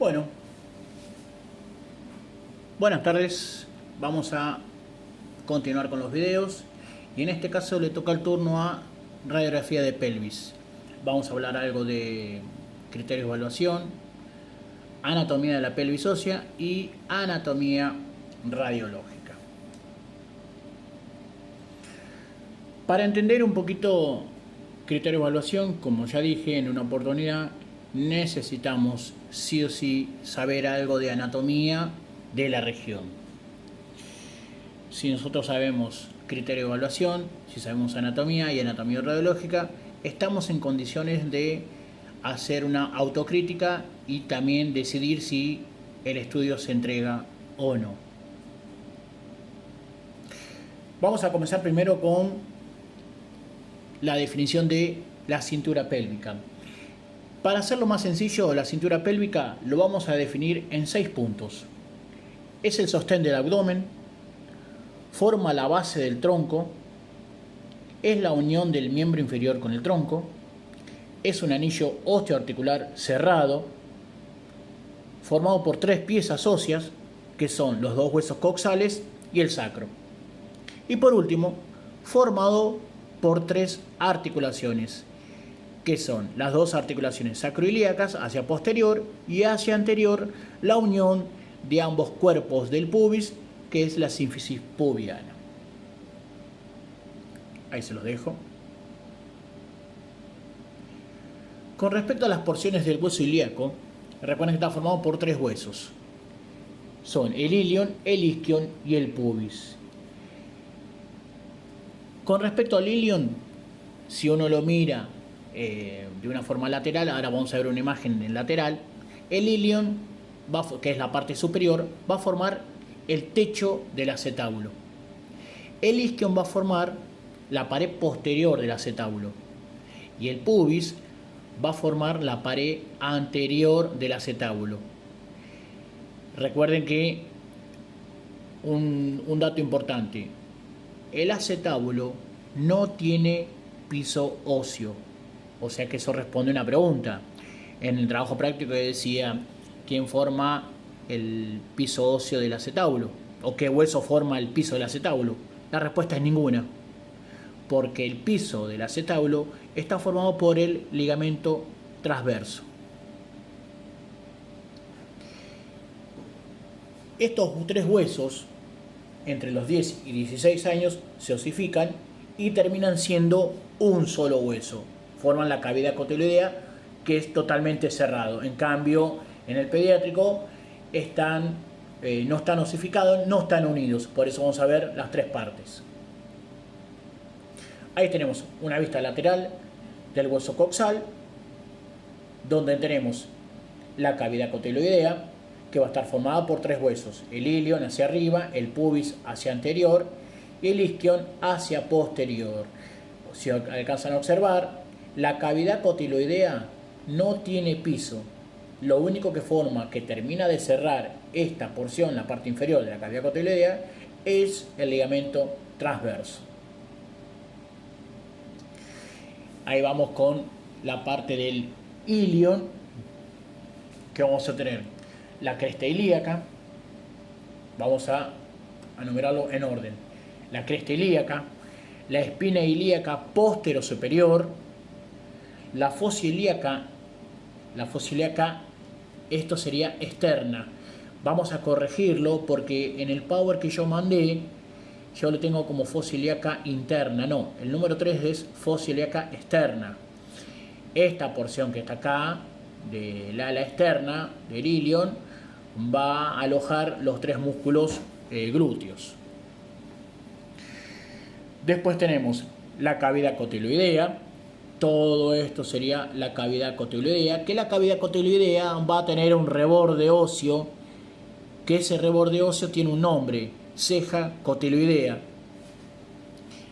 Bueno, buenas tardes. Vamos a continuar con los videos y en este caso le toca el turno a radiografía de pelvis. Vamos a hablar algo de criterios de evaluación, anatomía de la pelvis ósea y anatomía radiológica. Para entender un poquito criterio de evaluación, como ya dije en una oportunidad, necesitamos sí o sí saber algo de anatomía de la región. Si nosotros sabemos criterio de evaluación, si sabemos anatomía y anatomía radiológica, estamos en condiciones de hacer una autocrítica y también decidir si el estudio se entrega o no. Vamos a comenzar primero con la definición de la cintura pélvica. Para hacerlo más sencillo, la cintura pélvica lo vamos a definir en 6 puntos. Es el sostén del abdomen, forma la base del tronco, es la unión del miembro inferior con el tronco, es un anillo osteoarticular cerrado, formado por 3 piezas óseas, que son los 2 huesos coxales y el sacro. Y por último, formado por 3 articulaciones, que son las 2 articulaciones sacroiliacas hacia posterior y hacia anterior, la unión de ambos cuerpos del pubis, que es la sínfisis pubiana. Ahí se los dejo. Con respecto a las porciones del hueso ilíaco, recuerden que está formado por 3 huesos. Son el ilion, el isquion y el pubis. Con respecto al ilion, si uno lo mira de una forma lateral, ahora vamos a ver una imagen en lateral, el ilion, que es la parte superior, va a formar el techo del acetábulo. El isquion va a formar la pared posterior del acetábulo y el pubis va a formar la pared anterior del acetábulo. Recuerden que un dato importante, el acetábulo no tiene piso óseo, o sea que eso responde a una pregunta. En el trabajo práctico decía quién forma el piso óseo del acetábulo o qué hueso forma el piso del acetábulo. La respuesta es ninguna, porque el piso del acetábulo está formado por el ligamento transverso. Estos 3 huesos entre los 10 y 16 años se osifican y terminan siendo un solo hueso. Forman la cavidad cotiloidea, que es totalmente cerrado. En cambio, en el pediátrico no están osificados, no están unidos. Por eso vamos a ver las 3 partes. Ahí tenemos una vista lateral del hueso coxal, donde tenemos la cavidad cotiloidea, que va a estar formada por 3 huesos: el ilion hacia arriba, el pubis hacia anterior y el isquion hacia posterior. Si alcanzan a observar, la cavidad cotiloidea no tiene piso. Lo único que termina de cerrar esta porción, la parte inferior de la cavidad cotiloidea, es el ligamento transverso. Ahí vamos con la parte del ilion, que vamos a tener la cresta ilíaca. Vamos a enumerarlo en orden: la cresta ilíaca, la espina ilíaca posterior-superior, la fosa ilíaca, esto sería externa. Vamos a corregirlo porque en el power que yo mandé, yo lo tengo como fosa ilíaca interna. No, el número 3 es fosa ilíaca externa. Esta porción que está acá, del ala externa, del ilion, va a alojar los 3 músculos glúteos. Después tenemos la cavidad cotiloidea. Todo esto sería la cavidad cotiloidea, que la cavidad cotiloidea va a tener un reborde óseo, que ese reborde óseo tiene un nombre: ceja cotiloidea.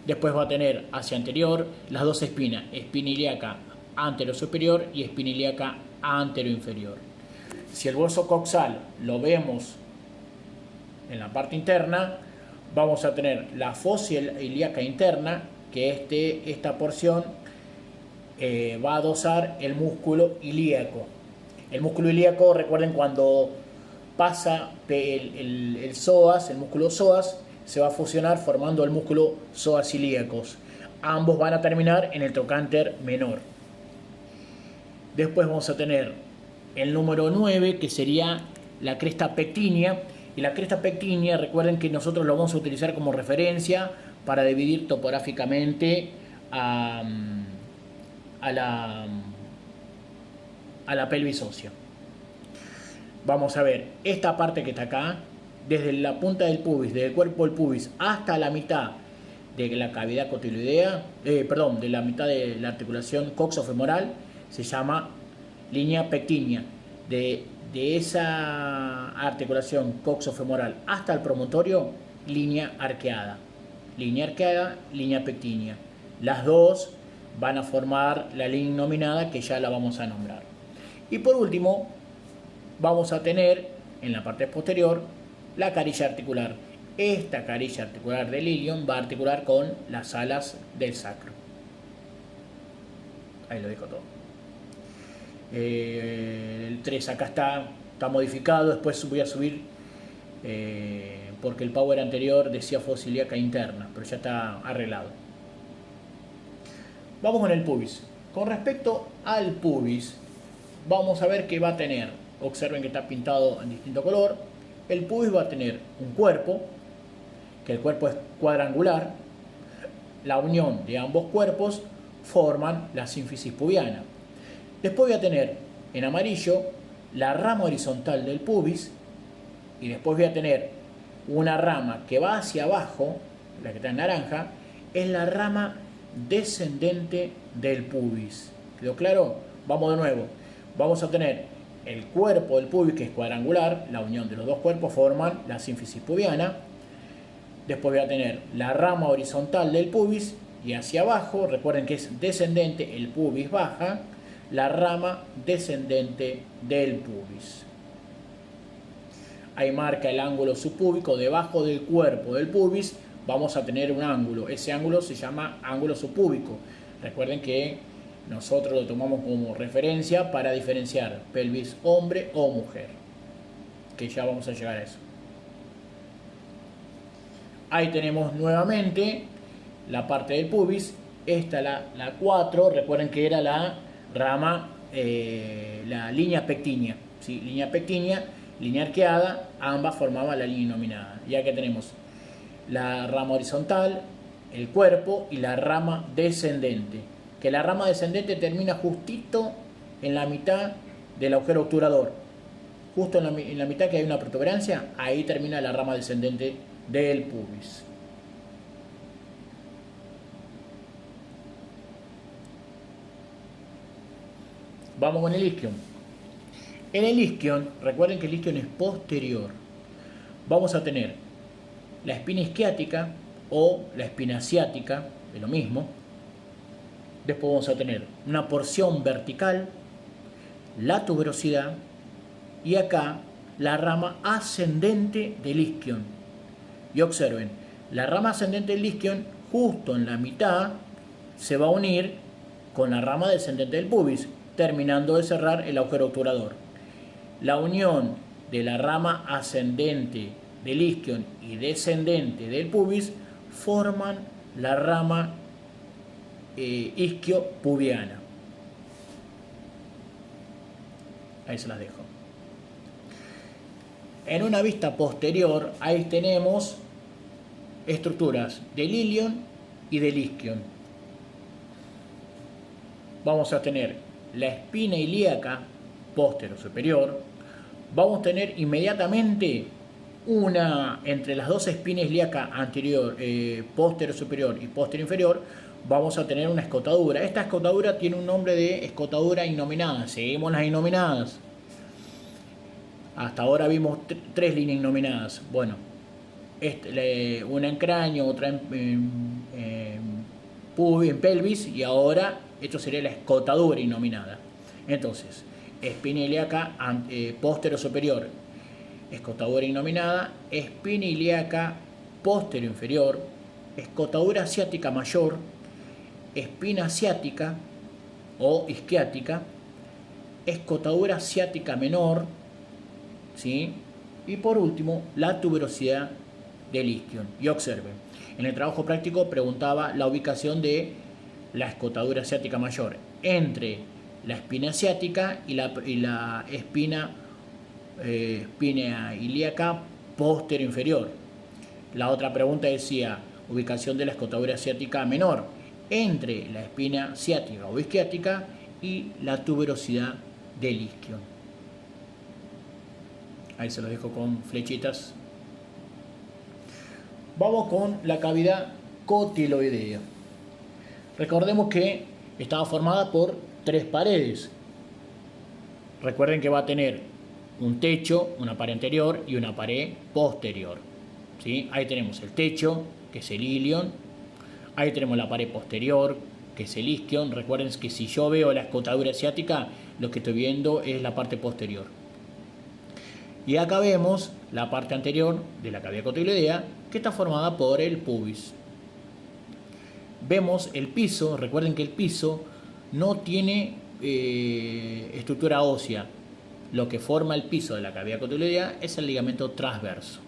Después va a tener hacia anterior las 2 espinas: espina ilíaca anterior superior y espina ilíaca anterior inferior. Si el hueso coxal lo vemos en la parte interna, vamos a tener la fosa ilíaca interna, que esta porción va a dosar el músculo ilíaco. El músculo ilíaco, recuerden, cuando pasa el psoas, el músculo psoas, se va a fusionar formando el músculo psoas ilíacos. Ambos van a terminar en el trocánter menor. Después vamos a tener el número 9, que sería la cresta pectínea. Y la cresta pectínea, recuerden que nosotros lo vamos a utilizar como referencia para dividir topográficamente a la pelvis ósea. Vamos a ver esta parte que está acá, desde la punta del pubis, desde el cuerpo del pubis hasta la mitad de la cavidad cotiloidea, de la mitad de la articulación coxofemoral, se llama línea pectínea. De esa articulación coxofemoral hasta el promontorio, línea arqueada. Línea arqueada, línea pectínea. Las dos van a formar la línea nominada, que ya la vamos a nombrar. Y por último, vamos a tener en la parte posterior la carilla articular. Esta carilla articular del ilion va a articular con las alas del sacro. Ahí lo dejo todo. El 3 acá está modificado. Después voy a subir porque el power anterior decía fosa ilíaca interna, pero ya está arreglado. Vamos con el pubis. Con respecto al pubis, vamos a ver que va a tener, observen que está pintado en distinto color. El pubis va a tener un cuerpo, que el cuerpo es cuadrangular. La unión de ambos cuerpos forman la sínfisis pubiana. Después voy a tener en amarillo la rama horizontal del pubis, y después voy a tener una rama que va hacia abajo, la que está en naranja, es la rama descendente del pubis. ¿Quedó claro? Vamos de nuevo. Vamos a tener el cuerpo del pubis, que es cuadrangular. La unión de los dos cuerpos forman la sínfisis pubiana. Después voy a tener la rama horizontal del pubis, y hacia abajo, recuerden que es descendente, el pubis baja, la rama descendente del pubis. Ahí marca el ángulo subpúbico. Debajo del cuerpo del pubis vamos a tener un ángulo. Ese ángulo se llama ángulo subpúbico. Recuerden que nosotros lo tomamos como referencia para diferenciar pelvis hombre o mujer, que ya vamos a llegar a eso. Ahí tenemos nuevamente la parte del pubis. Esta la 4, recuerden que era la rama, la línea pectínea, ¿sí? Línea pectínea, línea arqueada, ambas formaban la línea nominada. Ya que tenemos la rama horizontal, el cuerpo, y la rama descendente, que la rama descendente termina justito en la mitad del agujero obturador, justo en la mitad que hay una protuberancia, ahí termina la rama descendente del pubis. Vamos con el isquion. En el isquion, recuerden que el isquion es posterior. Vamos a tener la espina isquiática o la espina asiática, de lo mismo. Después vamos a tener una porción vertical, la tuberosidad, y acá la rama ascendente del isquion. Y observen, la rama ascendente del isquion, justo en la mitad, se va a unir con la rama descendente del pubis, terminando de cerrar el agujero obturador. La unión de la rama ascendente del isquion y descendente del pubis forman la rama isquiopubiana. Ahí se las dejo. En una vista posterior, ahí tenemos estructuras del ilion y del isquion. Vamos a tener la espina ilíaca póstero superior. Vamos a tener inmediatamente entre las dos espinas ilíacas anterior, póstero superior y póstero inferior, vamos a tener una escotadura. Esta escotadura tiene un nombre de escotadura innominada. Seguimos las innominadas. Hasta ahora vimos tres líneas innominadas. Bueno, una en cráneo, otra en pelvis, y ahora esto sería la escotadura innominada. Entonces, espina ilíaca póstero superior, escotadura innominada, espina ilíaca póstero inferior, escotadura asiática mayor, espina asiática o isquiática, escotadura ciática menor, ¿sí? Y por último, la tuberosidad del isquion. Y observen, en el trabajo práctico preguntaba la ubicación de la escotadura ciática mayor entre la espina ciática y la espina ilíaca posterior inferior. La otra pregunta decía ubicación de la escotadura ciática menor entre la espina ciática o isquiática y la tuberosidad del isquion. Ahí se los dejo con flechitas. Vamos con la cavidad cotiloidea. Recordemos que estaba formada por 3 paredes. Recuerden que va a tener un techo, una pared anterior y una pared posterior. ¿Sí? Ahí tenemos el techo, que es el ilion. Ahí tenemos la pared posterior, que es el isquion. Recuerden que si yo veo la escotadura ciática, lo que estoy viendo es la parte posterior. Y acá vemos la parte anterior de la cavidad cotiloidea, que está formada por el pubis. Vemos el piso. Recuerden que el piso no tiene estructura ósea. Lo que forma el piso de la cavidad cotiloidea es el ligamento transverso.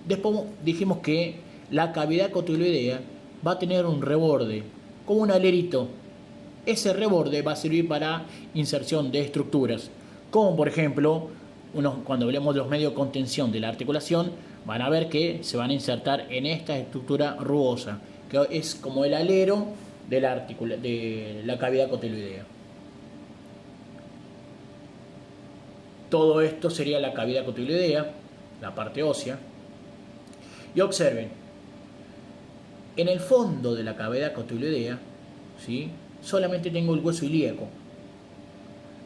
Después dijimos que la cavidad cotiloidea va a tener un reborde, como un alerito. Ese reborde va a servir para inserción de estructuras, como por ejemplo, cuando hablemos de los medios de contención de la articulación, van a ver que se van a insertar en esta estructura rugosa, que es como el alero de la cavidad cotiloidea. Todo esto sería la cavidad cotiloidea, la parte ósea. Y observen, en el fondo de la cavidad cotiloidea, ¿sí?, solamente tengo el hueso ilíaco,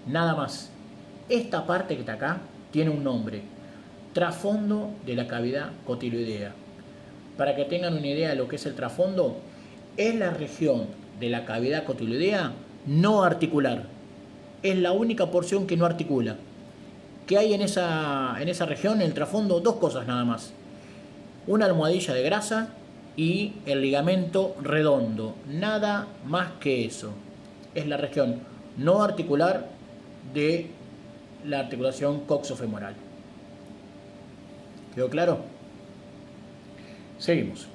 nada más. Esta parte que está acá tiene un nombre: trasfondo de la cavidad cotiloidea. Para que tengan una idea de lo que es el trasfondo, es la región de la cavidad cotiloidea no articular. Es la única porción que no articula. ¿Qué hay en esa región, en el trasfondo? 2 cosas nada más: una almohadilla de grasa y el ligamento redondo. Nada más que eso. Es la región no articular de la articulación coxofemoral. ¿Quedó claro? Seguimos.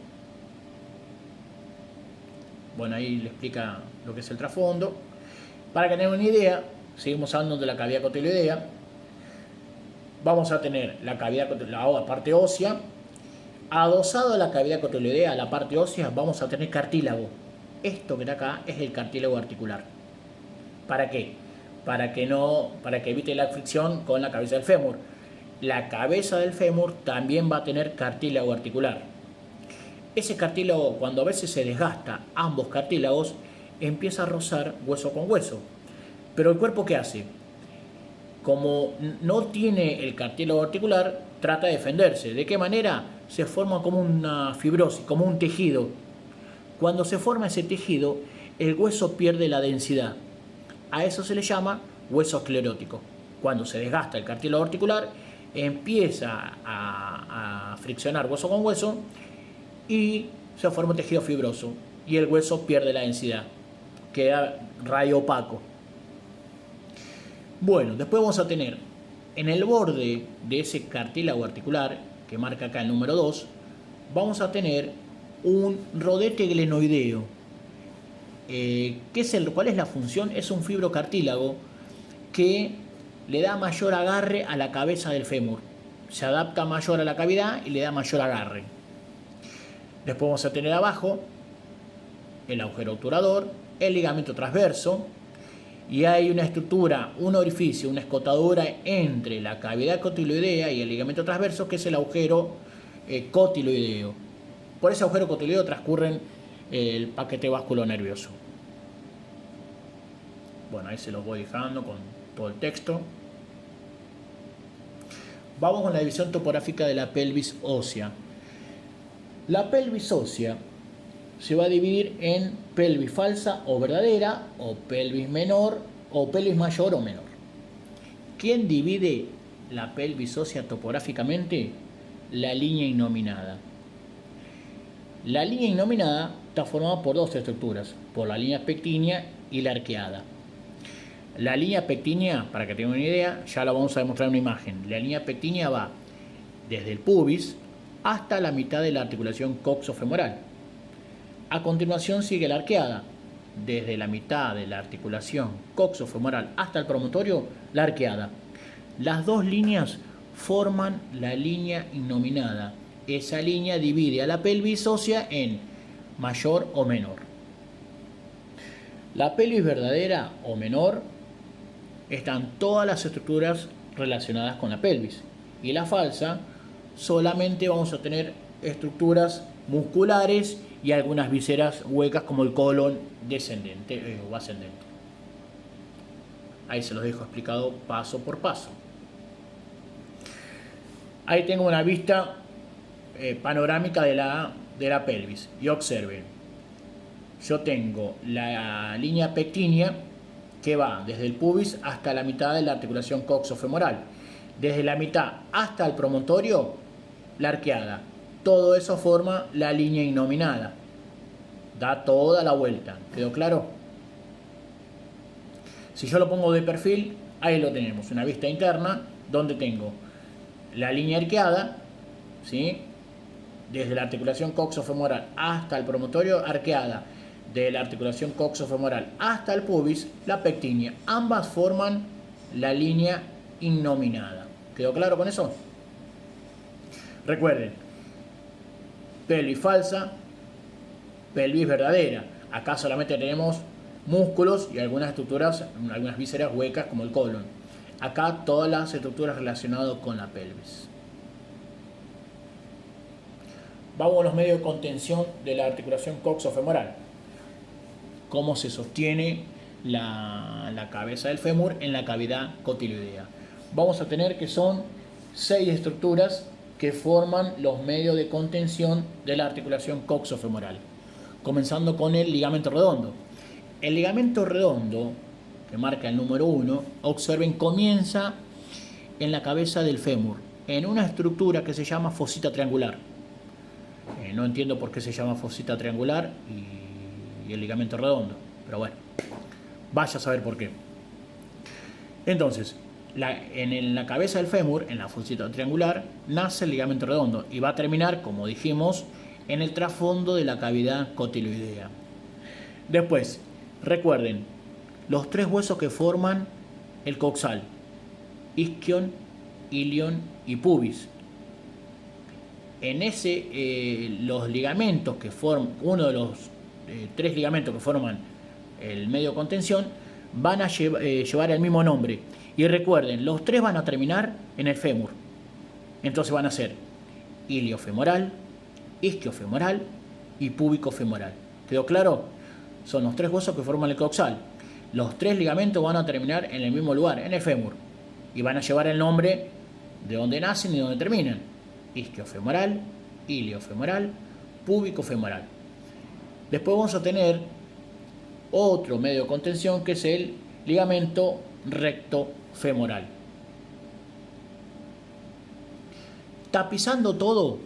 Bueno, ahí le explica lo que es el trasfondo. Para que tengan una idea, seguimos hablando de la cavidad cotiloidea. Vamos a tener la parte ósea. Adosado a la cavidad cotiloidea, a la parte ósea, vamos a tener cartílago. Esto que está acá es el cartílago articular. ¿Para qué? Para que evite la fricción con la cabeza del fémur. La cabeza del fémur también va a tener cartílago articular. Ese cartílago, cuando a veces se desgasta ambos cartílagos, empieza a rozar hueso con hueso. Pero el cuerpo, ¿qué hace? Como no tiene el cartílago articular, trata de defenderse. ¿De qué manera? Se forma como una fibrosis, como un tejido. Cuando se forma ese tejido, el hueso pierde la densidad. A eso se le llama hueso esclerótico. Cuando se desgasta el cartílago articular, empieza a friccionar hueso con hueso y se forma un tejido fibroso y el hueso pierde la densidad, queda radiopaco. Bueno, después vamos a tener en el borde de ese cartílago articular, que marca acá el número 2, vamos a tener un rodete glenoideo. ¿Cuál es la función? Es un fibrocartílago que le da mayor agarre a la cabeza del fémur. Se adapta mayor a la cavidad y le da mayor agarre. Después vamos a tener abajo el agujero obturador, el ligamento transverso, y hay una estructura, un orificio, una escotadura entre la cavidad cotiloidea y el ligamento transverso, que es el agujero cotiloideo. Por ese agujero cotiloideo transcurren el paquete vasculonervioso. Bueno, ahí se los voy dejando con todo el texto. Vamos con la división topográfica de la pelvis ósea. La pelvis ósea se va a dividir en pelvis falsa o verdadera, o pelvis menor, o pelvis mayor o menor. ¿Quién divide la pelvis ósea topográficamente? La línea innominada. La línea innominada está formada por 2 estructuras, por la línea pectínea y la arqueada. La línea pectínea, para que tengan una idea, ya la vamos a demostrar en una imagen. La línea pectínea va desde el pubis hasta la mitad de la articulación coxofemoral. A continuación sigue la arqueada, desde la mitad de la articulación coxofemoral hasta el promontorio, la arqueada. Las dos líneas forman la línea innominada. Esa línea divide a la pelvis ósea en mayor o menor. La pelvis verdadera o menor están todas las estructuras relacionadas con la pelvis, y la falsa solamente vamos a tener estructuras musculares y algunas vísceras huecas como el colon descendente o ascendente. Ahí se los dejo explicado paso por paso. Ahí tengo una vista panorámica de la pelvis, y observen, yo tengo la línea pectínea que va desde el pubis hasta la mitad de la articulación coxofemoral, desde la mitad hasta el promontorio, la arqueada. Todo eso forma la línea innominada, da toda la vuelta. ¿Quedó claro? Si yo lo pongo de perfil, ahí lo tenemos, una vista interna donde tengo la línea arqueada, ¿sí?, desde la articulación coxofemoral hasta el promontorio, arqueada de la articulación coxofemoral hasta el pubis, la pectínea. Ambas forman la línea innominada. ¿Quedó claro con eso? Recuerden, pelvis falsa, pelvis verdadera. Acá solamente tenemos músculos y algunas estructuras, algunas vísceras huecas como el colon. Acá todas las estructuras relacionadas con la pelvis. Vamos a los medios de contención de la articulación coxofemoral. Cómo se sostiene la cabeza del fémur en la cavidad cotiloidea. Vamos a tener que son 6 estructuras que forman los medios de contención de la articulación coxofemoral. Comenzando con el ligamento redondo. El ligamento redondo, que marca el número 1, observen, comienza en la cabeza del fémur, en una estructura que se llama fosita triangular. No entiendo por qué se llama fosita triangular y el ligamento redondo, pero bueno, vaya a saber por qué. Entonces, en la cabeza del fémur, en la fosita triangular, nace el ligamento redondo y va a terminar, como dijimos, en el trasfondo de la cavidad cotiloidea. Después, recuerden, los 3 huesos que forman el coxal: isquion, ilion y pubis. En los ligamentos que forman, uno de los 3 ligamentos que forman el medio de contención, van a llevar el mismo nombre. Y recuerden, los 3 van a terminar en el fémur. Entonces van a ser iliofemoral, isquiofemoral y púbico-femoral. ¿Quedó claro? Son los 3 huesos que forman el coxal. Los 3 ligamentos van a terminar en el mismo lugar, en el fémur. Y van a llevar el nombre de donde nacen y de donde terminan: isquiofemoral, iliofemoral, púbico-femoral. Después vamos a tener otro medio de contención, que es el ligamento recto-femoral. Tapizando todo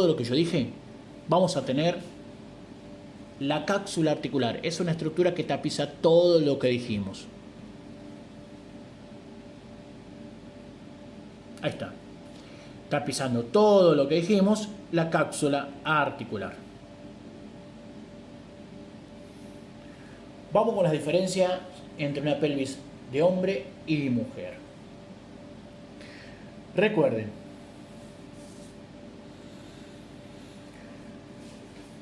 lo que yo dije, vamos a tener la cápsula articular. Es una estructura que tapiza todo lo que dijimos. Ahí está. Tapizando todo lo que dijimos, la cápsula articular. Vamos con las diferencias entre una pelvis de hombre y mujer. Recuerden,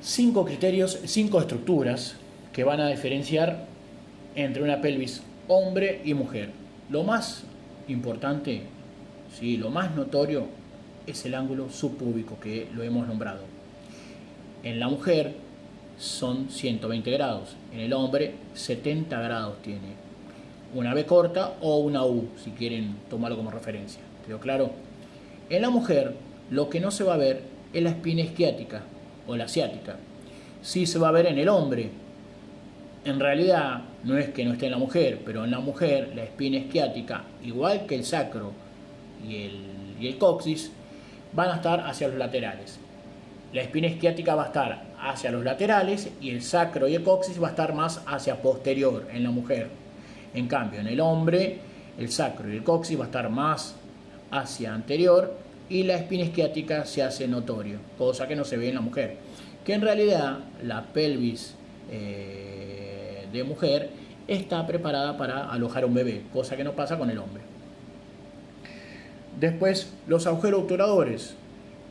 5 criterios, 5 estructuras que van a diferenciar entre una pelvis hombre y mujer. Lo más importante, ¿sí?, lo más notorio, es el ángulo subpúbico, que lo hemos nombrado. En la mujer son 120 grados, en el hombre 70 grados tiene. Una B corta o una U, si quieren tomarlo como referencia. ¿Quedó claro? En la mujer lo que no se va a ver es la espina isquiática o la ciática. Sí se va a ver en el hombre. En realidad no es que no esté en la mujer, pero en la mujer la espina isquiática, igual que el sacro y el coxis, van a estar hacia los laterales. La espina isquiática va a estar hacia los laterales y el sacro y el coxis va a estar más hacia posterior en la mujer. En cambio, en el hombre, el sacro y el coxis va a estar más hacia anterior y la espina isquiática se hace notorio, cosa que no se ve en la mujer. Que en realidad la pelvis de mujer está preparada para alojar un bebé, cosa que no pasa con el hombre. Después, los agujeros obturadores.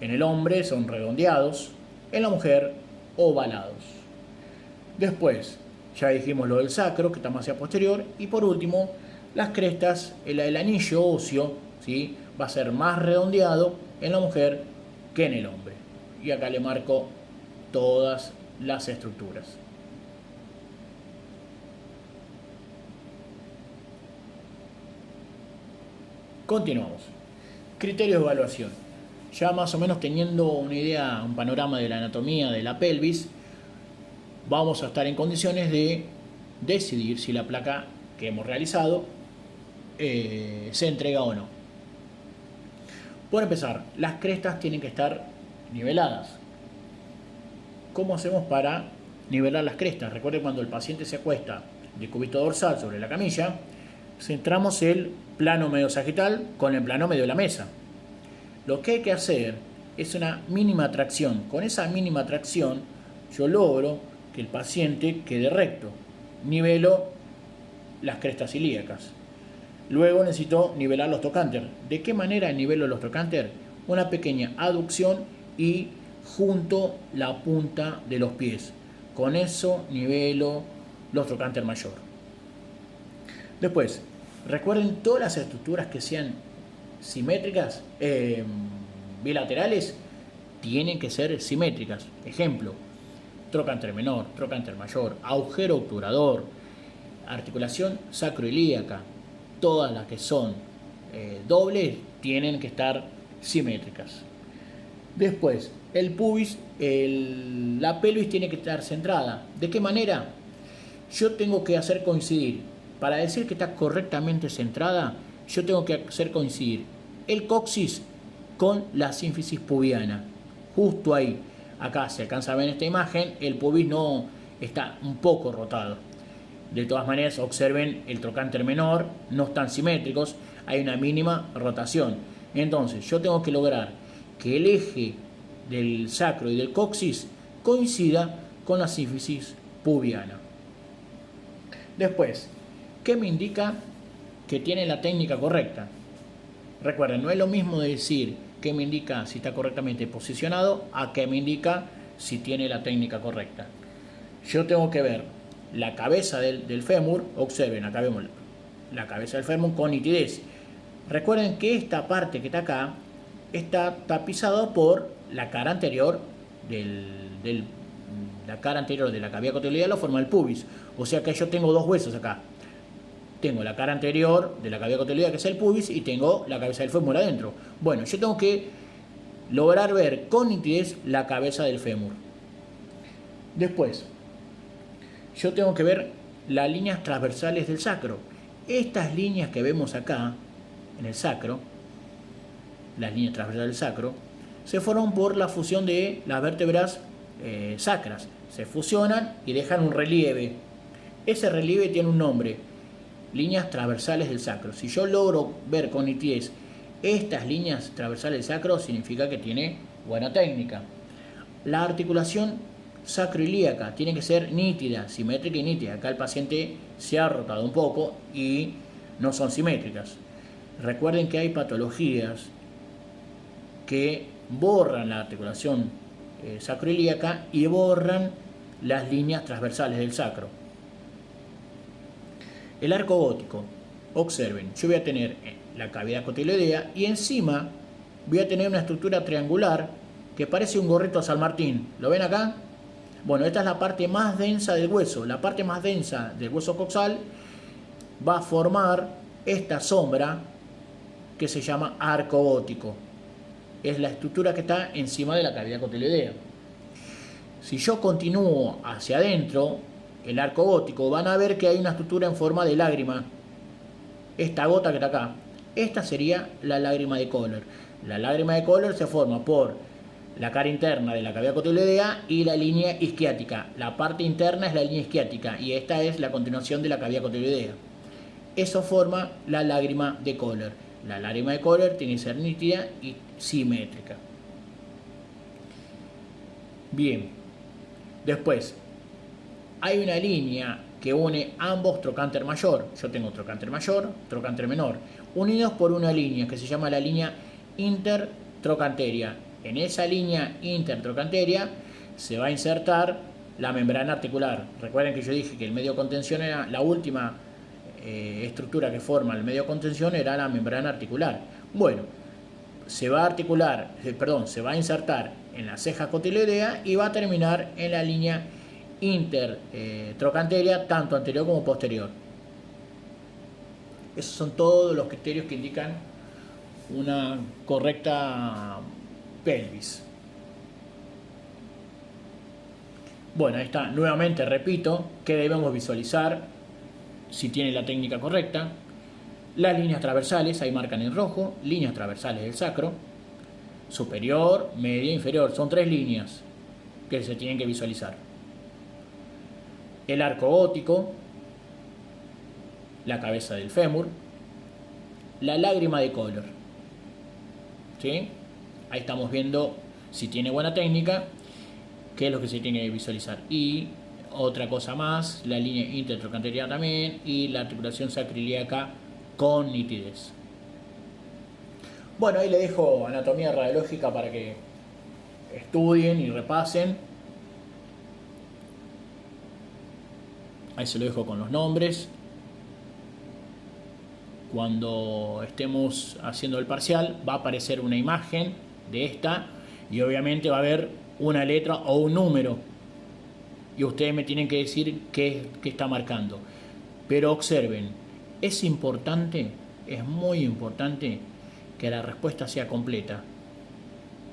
En el hombre son redondeados, en la mujer ovalados. Después, ya dijimos lo del sacro, que está más hacia posterior. Y por último, las crestas, el anillo óseo, ¿sí?, va a ser más redondeado en la mujer que en el hombre. Y acá le marco todas las estructuras. Continuamos. Criterios de evaluación. Ya más o menos teniendo una idea, un panorama de la anatomía de la pelvis, vamos a estar en condiciones de decidir si la placa que hemos realizado se entrega o no. Por empezar, las crestas tienen que estar niveladas. ¿Cómo hacemos para nivelar las crestas? Recuerden, cuando el paciente se acuesta de cúbito dorsal sobre la camilla, centramos el plano medio sagital con el plano medio de la mesa. Lo que hay que hacer es una mínima tracción. Con esa mínima tracción yo logro que el paciente quede recto. Nivelo las crestas ilíacas. Luego necesito nivelar los trocánter. ¿De qué manera nivelo los trocánter? Una pequeña aducción y junto la punta de los pies. Con eso nivelo los trocánter mayor. Después, recuerden, todas las estructuras que sean simétricas, bilaterales, tienen que ser simétricas. Ejemplo, trocánter menor, trocánter mayor, agujero obturador, articulación sacroilíaca. Todas las que son dobles tienen que estar simétricas. Después, el pubis, la pelvis tiene que estar centrada. ¿De qué manera? Yo tengo que hacer coincidir, para decir que está correctamente centrada, yo tengo que hacer coincidir el coxis con la sínfisis pubiana. Justo ahí. Acá se alcanza a ver en esta imagen, el pubis no está un poco rotado. De todas maneras, observen el trocánter menor, no están simétricos, hay una mínima rotación. Entonces, yo tengo que lograr que el eje del sacro y del coxis coincida con la sínfisis pubiana. Después, ¿qué me indica que tiene la técnica correcta? Recuerden, no es lo mismo decir que me indica si está correctamente posicionado a que me indica si tiene la técnica correcta. Yo tengo que ver la cabeza del fémur. Observen, acá vemos la cabeza del fémur con nitidez. Recuerden que esta parte que está acá está tapizada por la cara anterior la cara anterior de la cavidad cotiledoidea, lo forma el pubis. O sea que yo tengo dos huesos acá. Tengo la cara anterior de la cavidad cotiledoidea, que es el pubis, y tengo la cabeza del fémur adentro. Bueno, yo tengo que lograr ver con nitidez la cabeza del fémur. Después, yo tengo que ver las líneas transversales del sacro. Estas líneas que vemos acá en el sacro, las líneas transversales del sacro, se forman por la fusión de las vértebras sacras. Se fusionan y dejan un relieve. Ese relieve tiene un nombre: líneas transversales del sacro. Si yo logro ver con nitidez estas líneas transversales del sacro, significa que tiene buena técnica. La articulación sacroilíaca tiene que ser nítida, simétrica y nítida. Acá el paciente se ha rotado un poco y no son simétricas. Recuerden que hay patologías que borran la articulación sacroilíaca y borran las líneas transversales del sacro. El arco gótico. Observen, yo voy a tener la cavidad cotiloidea y encima voy a tener una estructura triangular que parece un gorrito a San Martín. ¿Lo ven acá? Bueno, esta es la parte más densa del hueso. La parte más densa del hueso coxal va a formar esta sombra que se llama arco gótico. Es la estructura que está encima de la cavidad cotiloidea. Si yo continúo hacia adentro, el arco gótico, van a ver que hay una estructura en forma de lágrima. Esta gota que está acá, esta sería la lágrima de Kohler. La lágrima de Kohler se forma por la cara interna de la cavidad cotiloidea y la línea isquiática. La parte interna es la línea isquiática y esta es la continuación de la cavidad cotiloidea. Eso forma la lágrima de Kohler. La lágrima de Kohler tiene que ser nítida y simétrica. Bien, después hay una línea que une ambos trocánter mayor. Yo tengo trocánter mayor, trocánter menor, unidos por una línea que se llama la línea intertrocanteria. En esa línea intertrocanteria se va a insertar la membrana articular. Recuerden que yo dije que el medio de contención era la última estructura que forma el medio de contención, era la membrana articular. Bueno, se va a articular, se va a insertar en la ceja cotiloidea y va a terminar en la línea intertrocanteria, tanto anterior como posterior. Esos son todos los criterios que indican una correcta pelvis. Bueno, ahí está. Nuevamente repito que debemos visualizar, si tiene la técnica correcta, las líneas transversales, ahí marcan en rojo, líneas transversales del sacro, superior, media, inferior. Son 3 líneas que se tienen que visualizar. El arco gótico, la cabeza del fémur, la lágrima de Kohler. ¿Sí? Ahí estamos viendo, si tiene buena técnica, qué es lo que se tiene que visualizar. Y otra cosa más, la línea intertrocanteria también y la articulación sacroiliaca con nitidez. Bueno, ahí le dejo anatomía radiológica para que estudien y repasen. Ahí se lo dejo con los nombres. Cuando estemos haciendo el parcial va a aparecer una imagen de esta y obviamente va a haber una letra o un número y ustedes me tienen que decir qué está marcando. Pero observen, es importante, es muy importante que la respuesta sea completa.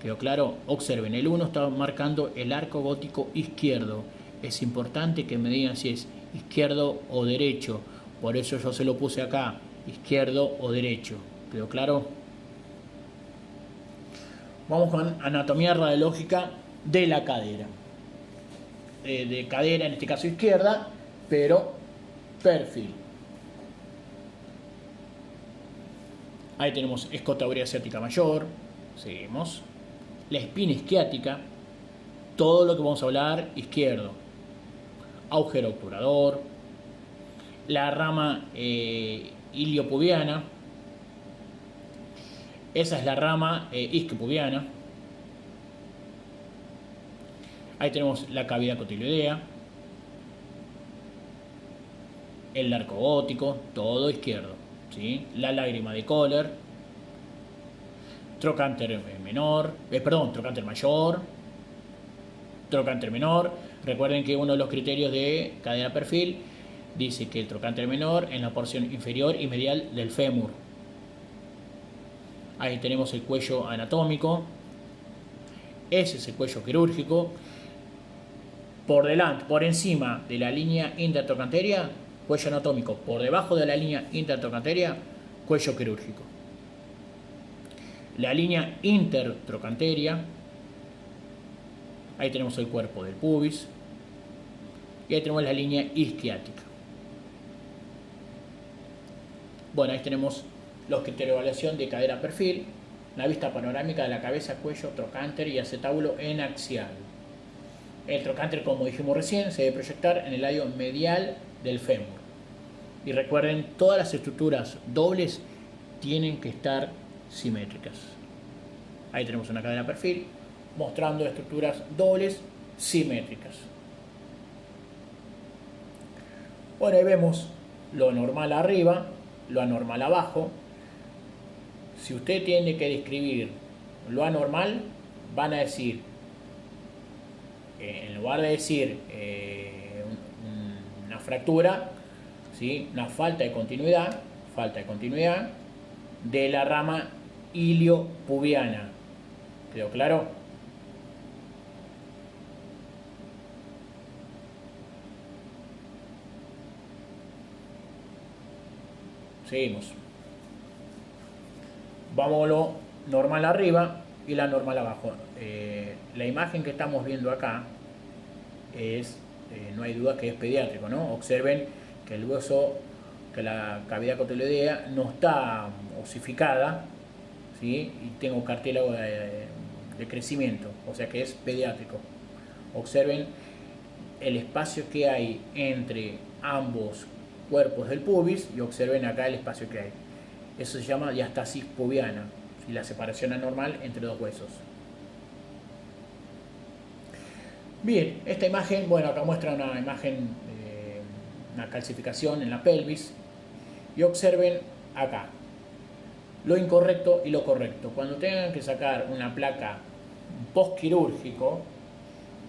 ¿Quedó claro? Observen, el 1 está marcando el arco gótico izquierdo. Es importante que me digan si es izquierdo o derecho. Por eso yo se lo puse acá, izquierdo o derecho. ¿Quedó claro? Vamos con anatomía radiológica de la cadera. De cadera, en este caso izquierda, pero perfil. Ahí tenemos escotadura asiática mayor. Seguimos. La espina isquiática. Todo lo que vamos a hablar izquierdo. Agujero obturador. La rama iliopubiana. Esa es la rama isquiopubiana. Ahí tenemos la cavidad cotiloidea, el arco gótico, todo izquierdo, ¿sí? La lágrima de Kohler, trocánter menor, trocánter mayor, trocánter menor. Recuerden que uno de los criterios de cadera perfil dice que el trocánter menor en la porción inferior y medial del fémur. Ahí tenemos el cuello anatómico, ese es el cuello quirúrgico. Por delante, por encima de la línea intertrocanteria, cuello anatómico. Por debajo de la línea intertrocanteria, cuello quirúrgico. La línea intertrocanteria, ahí tenemos el cuerpo del pubis. Y ahí tenemos la línea isquiática. Bueno, ahí tenemos los criterios de evaluación de cadera perfil, la vista panorámica de la cabeza, cuello, trocánter y acetábulo en axial. El trocánter, como dijimos recién, se debe proyectar en el lado medial del fémur. Y recuerden, todas las estructuras dobles tienen que estar simétricas. Ahí tenemos una cadera perfil mostrando estructuras dobles simétricas. Bueno, ahí vemos lo normal arriba, lo anormal abajo. Si usted tiene que describir lo anormal, van a decir, en lugar de decir una fractura, ¿sí? Una falta de continuidad de la rama iliopubiana. ¿Quedó claro? Seguimos. Vamos a lo normal arriba y la normal abajo. La imagen que estamos viendo acá es, no hay duda que es pediátrico, ¿no? Observen que el hueso que la cavidad cotiloidea no está osificada, ¿sí? Y tengo cartílago de crecimiento, o sea que es pediátrico. Observen el espacio que hay entre ambos cuerpos del pubis y observen acá el espacio que hay. Eso se llama diastasis pubiana, y la separación anormal entre dos huesos. Bien, esta imagen, bueno, acá muestra una imagen, una calcificación en la pelvis. Y observen acá lo incorrecto y lo correcto. Cuando tengan que sacar una placa postquirúrgico,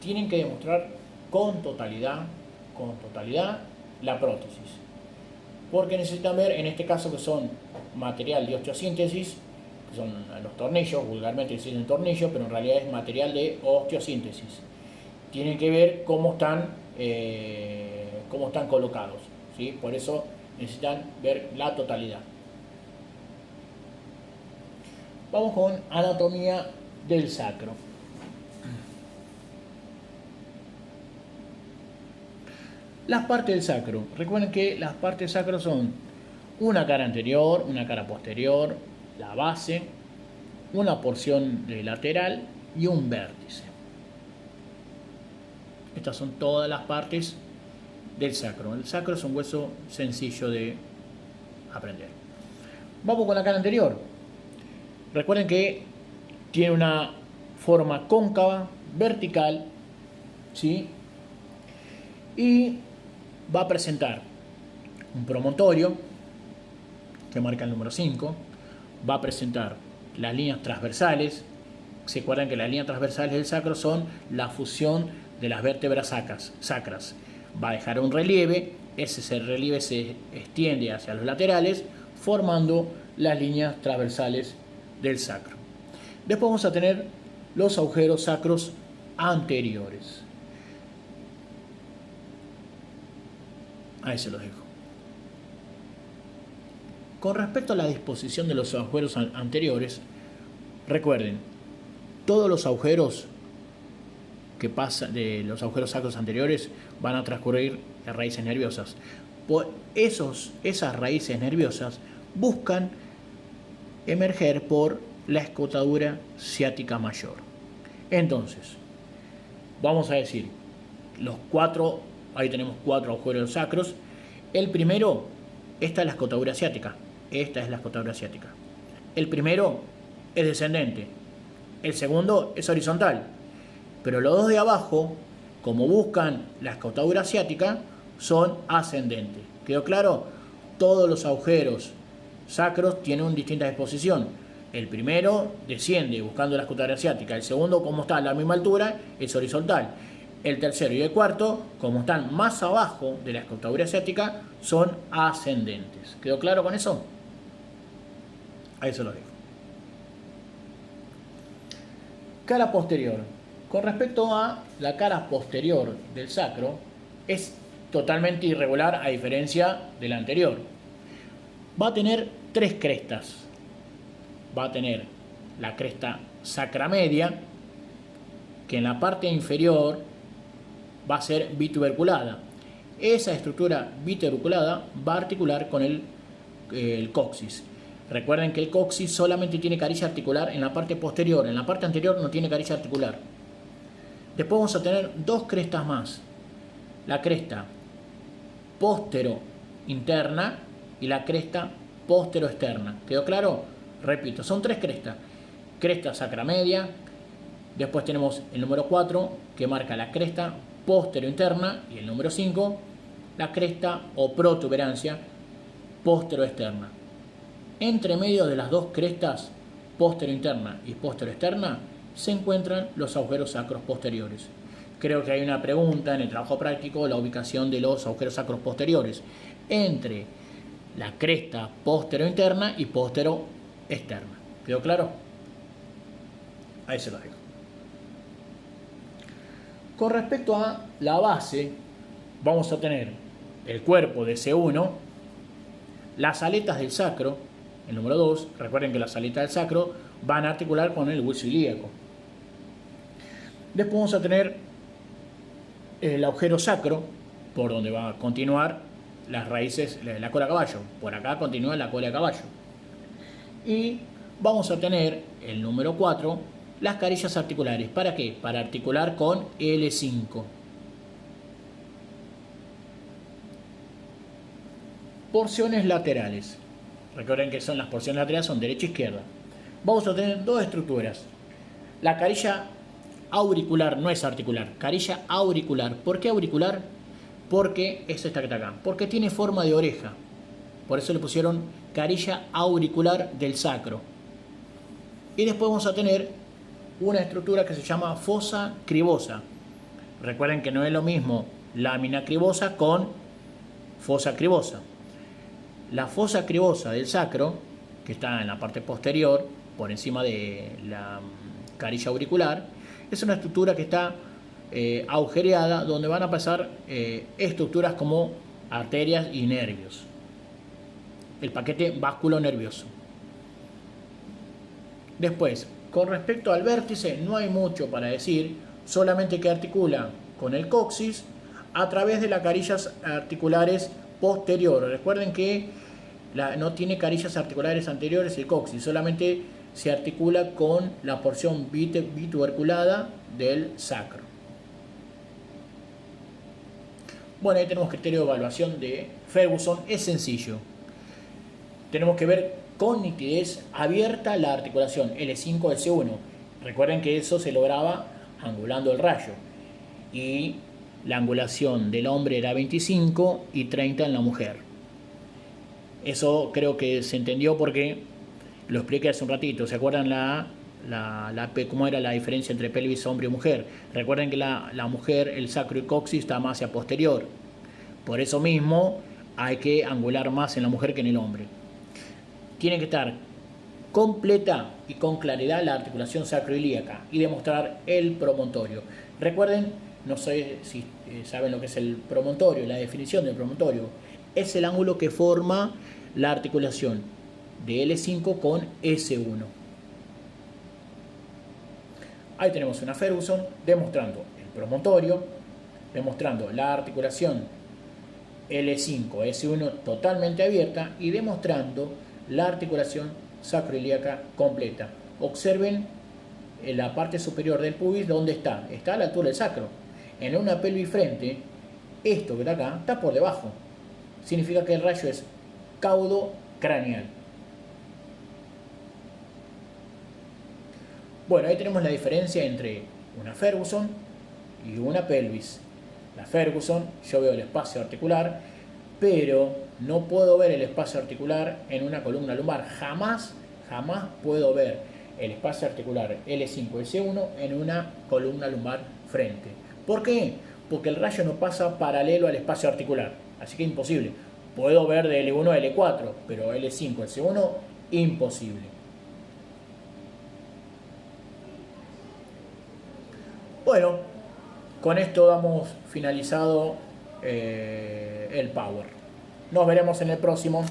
tienen que demostrar con totalidad la prótesis. Porque necesitan ver, en este caso, que son material de osteosíntesis, que son los tornillos, vulgarmente se dicen tornillos, pero en realidad es material de osteosíntesis. Tienen que ver cómo están colocados, ¿sí? Por eso necesitan ver la totalidad. Vamos con anatomía del sacro. Las partes del sacro. Recuerden que las partes del sacro son una cara anterior, una cara posterior, la base, una porción lateral y un vértice. Estas son todas las partes del sacro. El sacro es un hueso sencillo de aprender. Vamos con la cara anterior. Recuerden que tiene una forma cóncava, vertical, ¿sí? Y va a presentar un promontorio que marca el número 5. Va a presentar las líneas transversales. Se acuerdan que las líneas transversales del sacro son la fusión de las vértebras sacras. Va a dejar un relieve. Ese relieve se extiende hacia los laterales, formando las líneas transversales del sacro. Después vamos a tener los agujeros sacros anteriores. Ahí se los dejo. Con respecto a la disposición de los agujeros anteriores, recuerden, todos los agujeros que pasan de los agujeros sacros anteriores van a transcurrir las raíces nerviosas. Esas raíces nerviosas buscan emerger por la escotadura ciática mayor. Entonces, vamos a decir, ahí tenemos 4 agujeros sacros. El primero, esta es la escotadura ciática. Esta es la escotadura ciática. El primero es descendente. El segundo es horizontal. Pero los dos de abajo, como buscan la escotadura ciática, son ascendentes. ¿Quedó claro? Todos los agujeros sacros tienen una distinta disposición. El primero desciende buscando la escotadura ciática. El segundo, como está a la misma altura, es horizontal. El tercero y el cuarto, como están más abajo de la escotadura ciática, son ascendentes. ¿Quedó claro con eso? Ahí se lo dejo. Cara posterior. Con respecto a la cara posterior del sacro, es totalmente irregular a diferencia de la anterior. Va a tener 3 crestas. Va a tener la cresta sacramedia, que en la parte inferior va a ser bituberculada. Esa estructura bituberculada va a articular con el coxis. Recuerden que el coxis solamente tiene caricia articular en la parte posterior, en la parte anterior no tiene caricia articular. Después vamos a tener 2 crestas más. La cresta postero-interna y la cresta postero-externa. ¿Quedó claro? Repito, son 3 crestas. Cresta sacramedia. Después tenemos el número 4 que marca la cresta postero-interna y el número 5 la cresta o protuberancia postero-externa. Entre medio de las 2 crestas postero-interna y postero-externa se encuentran los agujeros sacros posteriores. Creo que hay una pregunta en el trabajo práctico, la ubicación de los agujeros sacros posteriores entre la cresta postero-interna y postero-externa. ¿Quedó claro? Ahí se lo dejo. Con respecto a la base, vamos a tener el cuerpo de C1, las aletas del sacro, el número 2. Recuerden que las aletas del sacro van a articular con el hueso ilíaco. Después vamos a tener el agujero sacro, por donde va a continuar las raíces, la cola de caballo. Por acá continúa la cola de caballo. Y vamos a tener el número 4, las carillas articulares. ¿Para qué? Para articular con L5. Porciones laterales. Recuerden que son las porciones laterales, son derecha e izquierda. Vamos a tener dos estructuras. La carilla auricular no es articular, carilla auricular. ¿Por qué auricular? Porque es esta que está acá. Porque tiene forma de oreja. Por eso le pusieron carilla auricular del sacro. Y después vamos a tener una estructura que se llama fosa cribosa. Recuerden que no es lo mismo lámina cribosa con fosa cribosa. La fosa cribosa del sacro, que está en la parte posterior, por encima de la carilla auricular, es una estructura que está agujereada, donde van a pasar estructuras como arterias y nervios. El paquete vasculonervioso. Después, con respecto al vértice, no hay mucho para decir, solamente que articula con el coxis a través de las carillas articulares posteriores. Recuerden que no tiene carillas articulares anteriores el coxis, solamente se articula con la porción bituberculada del sacro. Bueno, ahí tenemos criterio de evaluación de Ferguson, es sencillo. Tenemos que ver con nitidez abierta la articulación L5-S1. Recuerden que eso se lograba angulando el rayo. Y la angulación del hombre era 25 y 30 en la mujer. Eso creo que se entendió porque lo expliqué hace un ratito. ¿Se acuerdan cómo era la diferencia entre pelvis hombre y mujer? Recuerden que la mujer, el sacro y coxis está más hacia posterior. Por eso mismo hay que angular más en la mujer que en el hombre. Tiene que estar completa y con claridad la articulación sacroilíaca y demostrar el promontorio. Recuerden, no sé si saben lo que es el promontorio, la definición del promontorio. Es el ángulo que forma la articulación de L5 con S1. Ahí tenemos una Ferguson demostrando el promontorio, demostrando la articulación L5-S1 totalmente abierta y demostrando la articulación sacroilíaca completa. Observen en la parte superior del pubis donde está a la altura del sacro. En una pelvis frente, esto que está acá está por debajo. Significa que el rayo es caudo craneal. Bueno, ahí tenemos la diferencia entre una Ferguson y una pelvis. La Ferguson, yo veo el espacio articular, pero no puedo ver el espacio articular en una columna lumbar. Jamás puedo ver el espacio articular L5-S1 en una columna lumbar frente. ¿Por qué? Porque el rayo no pasa paralelo al espacio articular. Así que imposible. Puedo ver de L1 a L4, pero L5-S1 imposible. Bueno, con esto damos finalizado el Power. Nos veremos en el próximo.